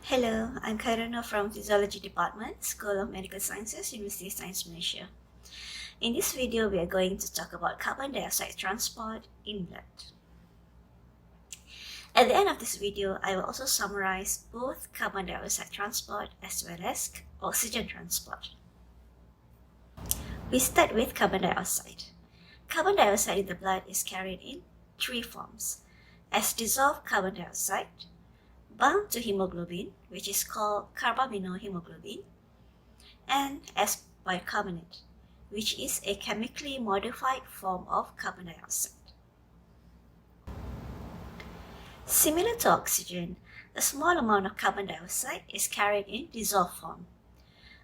Hello, I'm Karuna from Physiology Department, School of Medical Sciences, University of Science Malaysia. In this video, we are going to talk about carbon dioxide transport in blood. At the end of this video, I will also summarize both carbon dioxide transport as well as oxygen transport. We start with carbon dioxide. Carbon dioxide in the blood is carried in three forms: as dissolved carbon dioxide, bound to hemoglobin, which is called carbaminohemoglobin, and as bicarbonate, which is a chemically modified form of carbon dioxide. Similar to oxygen, a small amount of carbon dioxide is carried in dissolved form.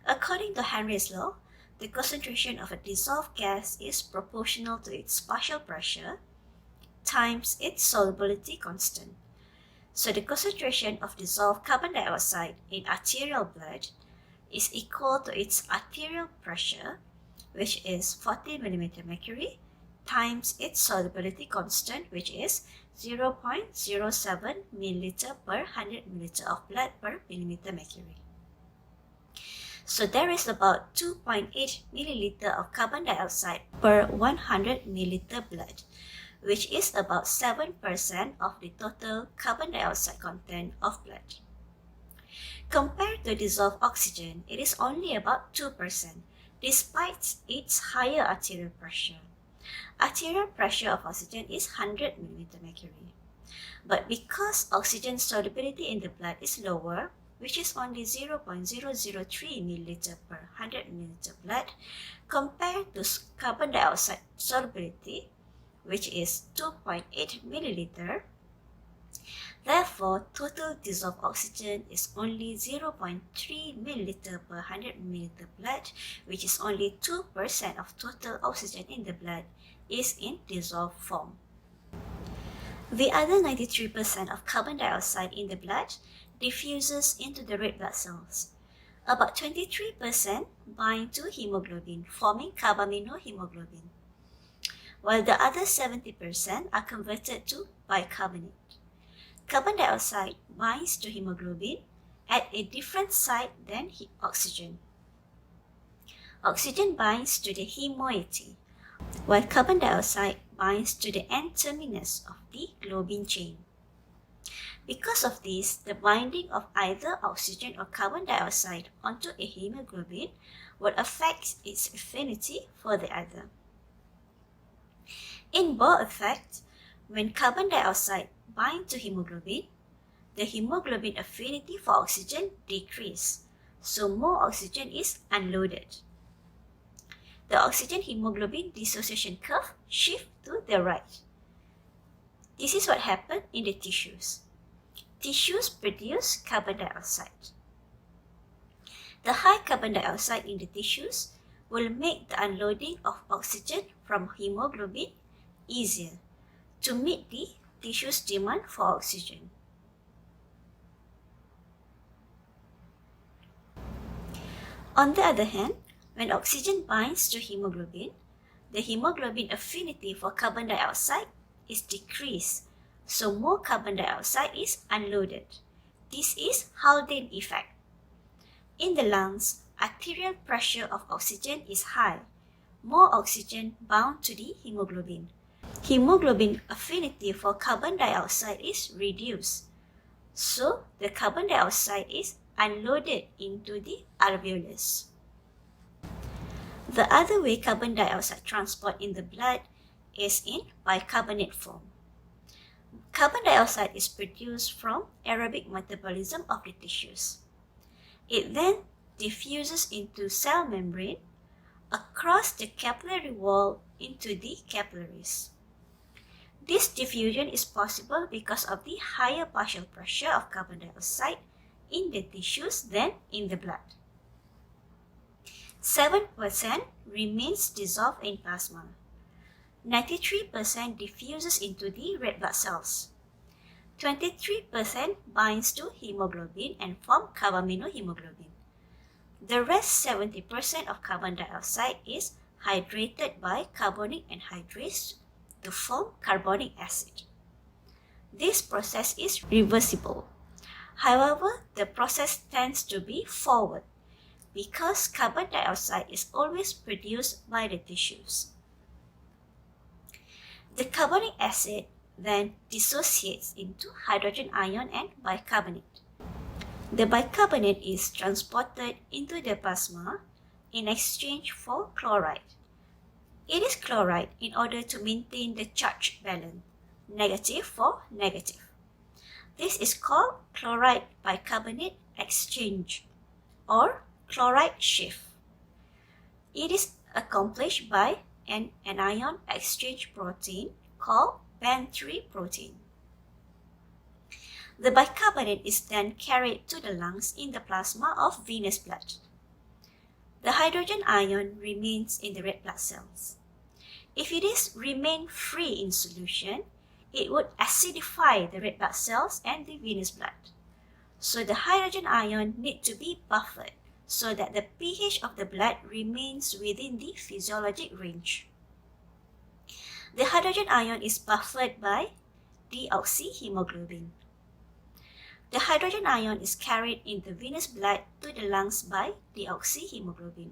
According to Henry's law, the concentration of a dissolved gas is proportional to its partial pressure times its solubility constant. So the concentration of dissolved carbon dioxide in arterial blood is equal to its arterial pressure, which is 40 mm mercury, times its solubility constant, which is 0.07 milliliter per 100 milliliter of blood per millimeter mercury. So there is about 2.8 milliliter of carbon dioxide per 100 milliliter blood, which is about 7% of the total carbon dioxide content of blood. Compared to dissolved oxygen, it is only about 2%, despite its higher arterial pressure. Arterial pressure of oxygen is 100 mm mercury. But because oxygen solubility in the blood is lower, which is only 0.003 milliliter per 100 milliliter blood, compared to carbon dioxide solubility, which is 2.8 milliliter. Therefore, total dissolved oxygen is only 0.3 milliliter per 100 milliliter blood, which is only 2% of total oxygen in the blood is in dissolved form. The other 93% of carbon dioxide in the blood diffuses into the red blood cells. About 23% bind to hemoglobin, forming carbaminohemoglobin, while the other 70% are converted to bicarbonate. Carbon dioxide binds to hemoglobin at a different site than oxygen. Oxygen binds to the hemoiety, while carbon dioxide binds to the N-terminus of the globin chain. Because of this, the binding of either oxygen or carbon dioxide onto a hemoglobin would affect its affinity for the other. In Bohr effect, when carbon dioxide binds to hemoglobin, the hemoglobin affinity for oxygen decreases, so more oxygen is unloaded. The oxygen-hemoglobin dissociation curve shifts to the right. This is what happens in the tissues. Tissues produce carbon dioxide. The high carbon dioxide in the tissues will make the unloading of oxygen from hemoglobin easier to meet the tissue's demand for oxygen. On the other hand, when oxygen binds to hemoglobin, the hemoglobin affinity for carbon dioxide is decreased, so more carbon dioxide is unloaded. This is Haldane effect. In the lungs, arterial pressure of oxygen is high. More oxygen bound to the hemoglobin. Hemoglobin affinity for carbon dioxide is reduced, so the carbon dioxide is unloaded into the alveolus. The other way carbon dioxide transport in the blood is in bicarbonate form. Carbon dioxide is produced from aerobic metabolism of the tissues. It then diffuses into cell membrane, across the capillary wall into the capillaries. This diffusion is possible because of the higher partial pressure of carbon dioxide in the tissues than in the blood. 7% remains dissolved in plasma. 93% diffuses into the red blood cells. 23% binds to hemoglobin and form carbaminohemoglobin. The rest 70% of carbon dioxide is hydrated by carbonic anhydrase to form carbonic acid. This process is reversible. However, the process tends to be forward because carbon dioxide is always produced by the tissues. The carbonic acid then dissociates into hydrogen ion and bicarbonate. The bicarbonate is transported into the plasma in exchange for chloride. It is chloride in order to maintain the charge balance, negative for negative. This is called chloride bicarbonate exchange or chloride shift. It is accomplished by an anion exchange protein called band-3 protein. The bicarbonate is then carried to the lungs in the plasma of venous blood. The hydrogen ion remains in the red blood cells. If it is remain free in solution, it would acidify the red blood cells and the venous blood. So the hydrogen ion need to be buffered so that the pH of the blood remains within the physiologic range. The hydrogen ion is buffered by deoxyhemoglobin. The hydrogen ion is carried in the venous blood to the lungs by deoxyhemoglobin.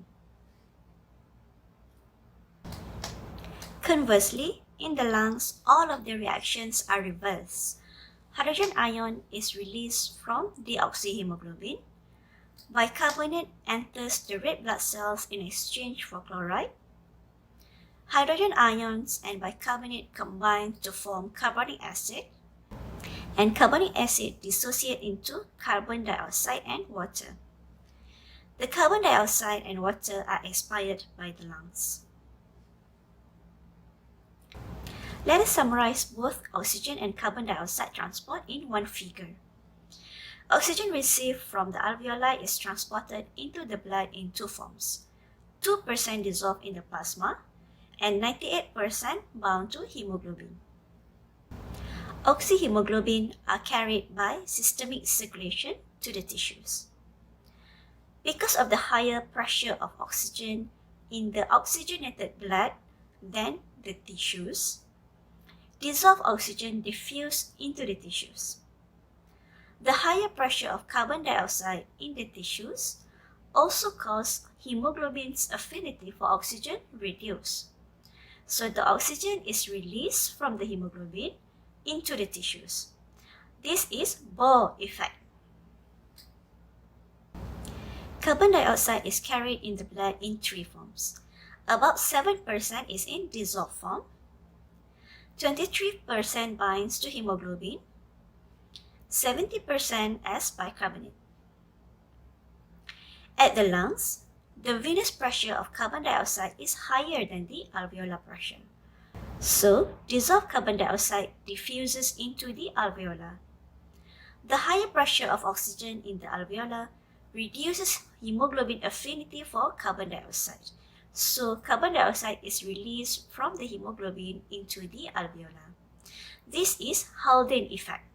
Conversely, in the lungs, all of the reactions are reversed. Hydrogen ion is released from deoxyhemoglobin. Bicarbonate enters the red blood cells in exchange for chloride. Hydrogen ions and bicarbonate combine to form carbonic acid, and carbonic acid dissociate into carbon dioxide and water. The carbon dioxide and water are expired by the lungs. Let us summarize both oxygen and carbon dioxide transport in one figure. Oxygen received from the alveoli is transported into the blood in two forms: 2% dissolved in the plasma and 98% bound to hemoglobin. Oxyhemoglobin are carried by systemic circulation to the tissues. Because of the higher pressure of oxygen in the oxygenated blood than the tissues, dissolved oxygen diffuses into the tissues. The higher pressure of carbon dioxide in the tissues also causes hemoglobin's affinity for oxygen reduce. So the oxygen is released from the hemoglobin into the tissues. This is Bohr effect. Carbon dioxide is carried in the blood in three forms. About 7% is in dissolved form. 23% binds to hemoglobin. 70% as bicarbonate. At the lungs, the venous pressure of carbon dioxide is higher than the alveolar pressure. So, dissolved carbon dioxide diffuses into the alveolar. The higher pressure of oxygen in the alveolar reduces hemoglobin affinity for carbon dioxide. So, carbon dioxide is released from the hemoglobin into the alveolar. This is Haldane effect.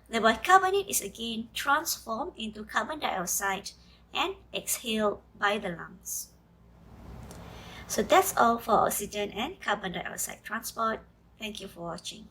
The bicarbonate is again transformed into carbon dioxide and exhaled by the lungs. So that's all for oxygen and carbon dioxide transport. Thank you for watching.